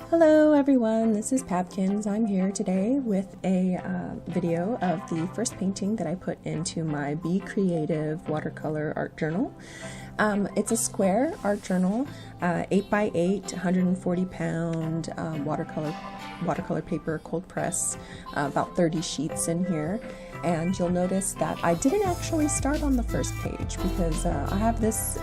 Hello everyone, this is Pabkins. I'm here today with a video of the first painting that I put into my Bee Creative Watercolor art journal. It's a square art journal, 8x8, 140 pound watercolor paper, cold press, about 30 sheets in here. And you'll notice that I didn't actually start on the first page because I have this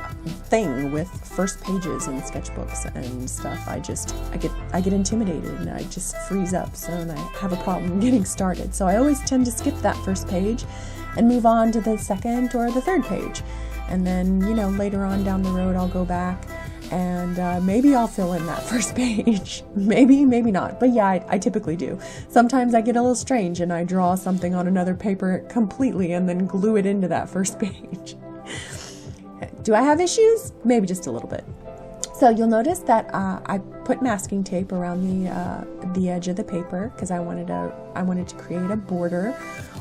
thing with first pages in sketchbooks and stuff. I get intimidated and I just freeze up, so and I have a problem getting started. So I always tend to skip that first page and move on to the second or the third page. And then, you know, later on down the road I'll go back and maybe I'll fill in that first page. maybe not. But yeah, I typically do. Sometimes I get a little strange and I draw something on another paper completely and then glue it into that first page. Do I have issues? Maybe just a little bit. So you'll notice that I put masking tape around the edge of the paper because I wanted to create a border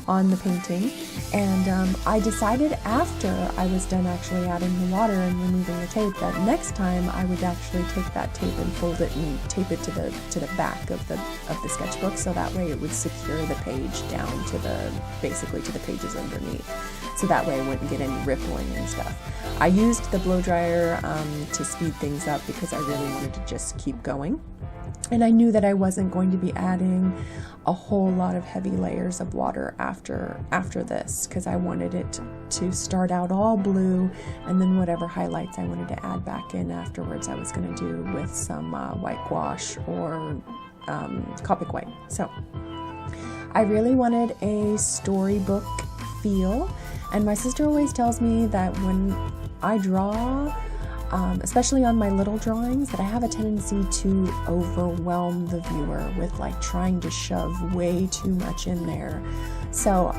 on the painting, and I decided after I was done actually adding the water and removing the tape that next time I would actually take that tape and fold it and tape it to the back of the sketchbook, so that way it would secure the page down to basically to the pages underneath, so that way it wouldn't get any rippling and stuff. I used the blow dryer to speed things up because I really wanted to just keep going. And I knew that I wasn't going to be adding a whole lot of heavy layers of water after this, because I wanted it to start out all blue, and then whatever highlights I wanted to add back in afterwards I was going to do with some white gouache or Copic white. So I really wanted a storybook feel, and my sister always tells me that when I draw, especially on my little drawings, that I have a tendency to overwhelm the viewer with like trying to shove way too much in there. So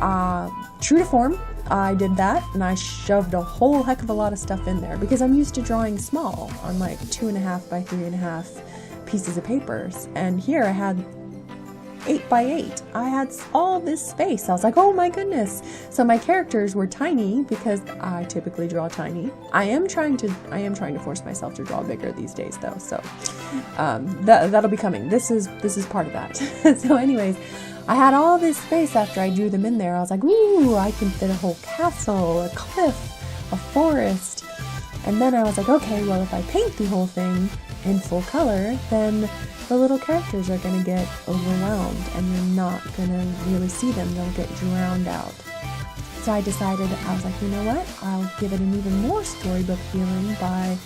true to form, I did that and I shoved a whole heck of a lot of stuff in there because I'm used to drawing small on like 2.5 by 3.5 pieces of papers, and here I had 8x8. I had all this space. I was like, oh my goodness. So my characters were tiny because I typically draw tiny. I am trying to force myself to draw bigger these days though. So that'll be coming. This is part of that. So anyways, I had all this space after I drew them in there. I was like, ooh, I can fit a whole castle, a cliff, a forest. And then I was like, okay, well, if I paint the whole thing in full color, then the little characters are going to get overwhelmed and you're not going to really see them. They'll get drowned out. So I decided, I was like, you know what? I'll give it an even more storybook feeling by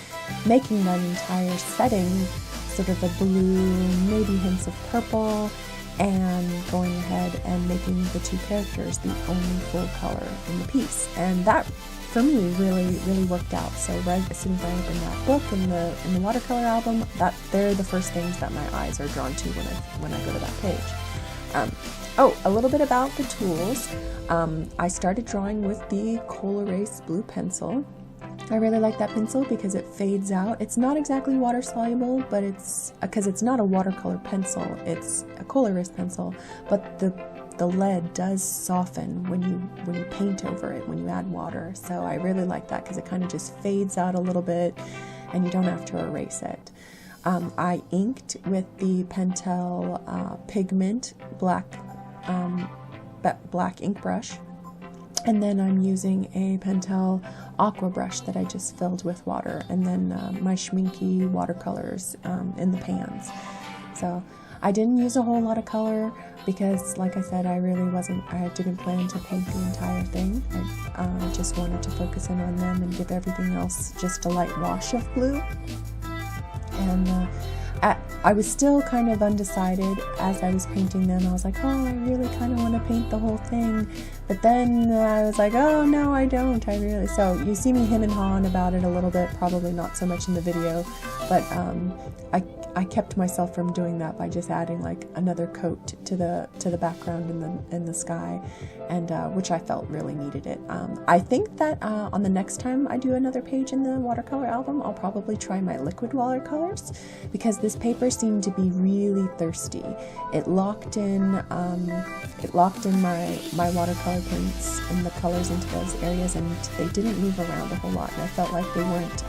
making that entire setting sort of a blue, maybe hints of purple, and going ahead and making the two characters the only full color in the piece. And that, for me, really worked out. So as soon as I open that book in the watercolor album, they're the first things that my eyes are drawn to when I go to that page. Oh, a little bit about the tools. I started drawing with the Col-erase blue pencil. I really like that pencil because it fades out. It's not exactly water soluble, but it's because it's not a watercolor pencil. It's a Col-erase pencil, but the lead does soften when you paint over it, when you add water. So I really like that because it kind of just fades out a little bit and you don't have to erase it. I inked with the Pentel Pigment black ink brush, and then I'm using a Pentel aqua brush that I just filled with water, and then my Schiminke watercolors in the pans. So I didn't use a whole lot of color because, like I said, I didn't plan to paint the entire thing. I just wanted to focus in on them and give everything else just a light wash of blue. And I was still kind of undecided as I was painting them. I was like, oh, I really kind of want to paint the whole thing. But then I was like, oh, no, I don't. So you see me him and hawing about it a little bit, probably not so much in the video, but I kept myself from doing that by just adding like another coat to the background in the sky, and which I felt really needed it. I think that on the next time I do another page in the watercolor album, I'll probably try my liquid watercolors because this paper seemed to be really thirsty. It locked in my watercolor paints and the colors into those areas, and they didn't move around a whole lot, and I felt like they weren't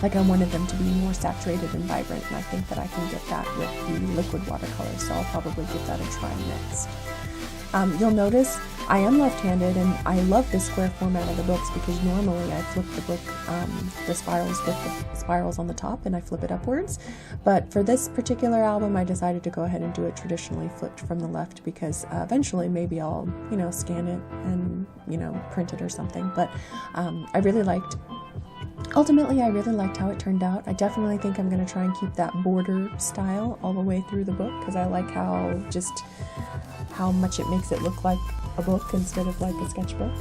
like I wanted them to be more saturated and vibrant, and I think that I can get that with the liquid watercolor, so I'll probably give that a try next. You'll notice I am left-handed, and I love the square format of the books because normally I flip the book, the spirals with the spirals on the top, and I flip it upwards. But for this particular album, I decided to go ahead and do it traditionally flipped from the left because eventually maybe I'll, scan it and, print it or something. But ultimately, I really liked how it turned out. I definitely think I'm going to try and keep that border style all the way through the book because I like how much it makes it look like a book instead of like a sketchbook.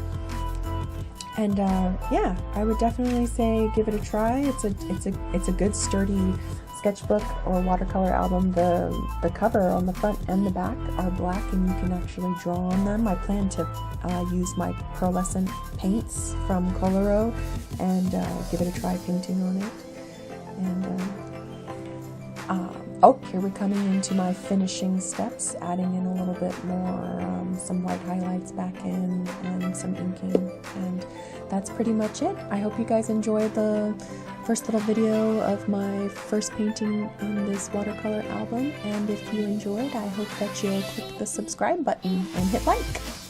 And yeah, I would definitely say give it a try. It's a good sturdy sketchbook or watercolor album. The cover on the front and the back are black, and you can actually draw on them. I plan to use my pearlescent paints from Col-erase and give it a try painting on it. And oh, here we're coming into my finishing steps, adding in a little bit more, some white highlights back in and some inking, and that's pretty much it. I hope you guys enjoyed the first little video of my first painting in this watercolor album, and if you enjoyed, I hope that you'll click the subscribe button and hit like.